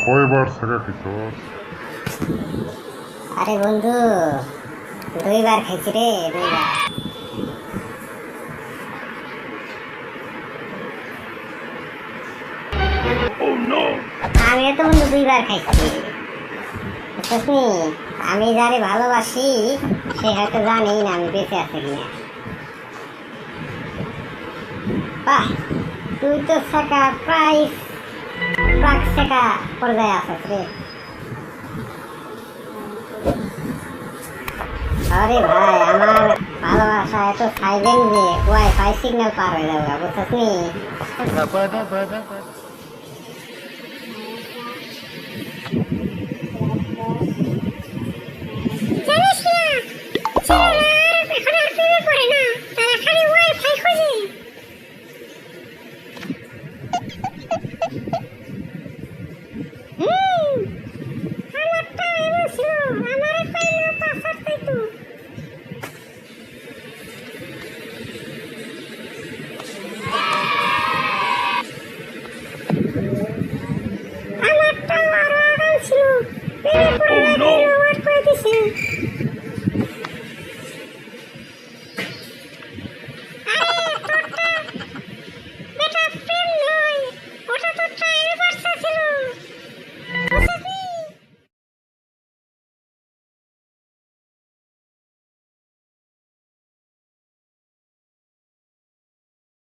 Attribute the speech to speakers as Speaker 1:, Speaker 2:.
Speaker 1: কয়বার ছাগা খাইছস?
Speaker 2: আরে বন্ধু, 2বার খাইছি রে, 2বার। আমিও তো বন্ধু 2বার খাইছি, বুঝছিস নি? আমি যারে ভালোবাসি সে হয়তো জানেই না আমি বেঁচে আছি কিনা। বাহ, তুই তো শেখা প্রায় প্রাক শেখা পর্যায়ে আছিস রে। আরে ভাই, আমার ভালোবাসা এত সাইলেন্ট যে ওয়াইফাই সিগন্যাল পার হয়ে যাবে, বুঝছিস নি?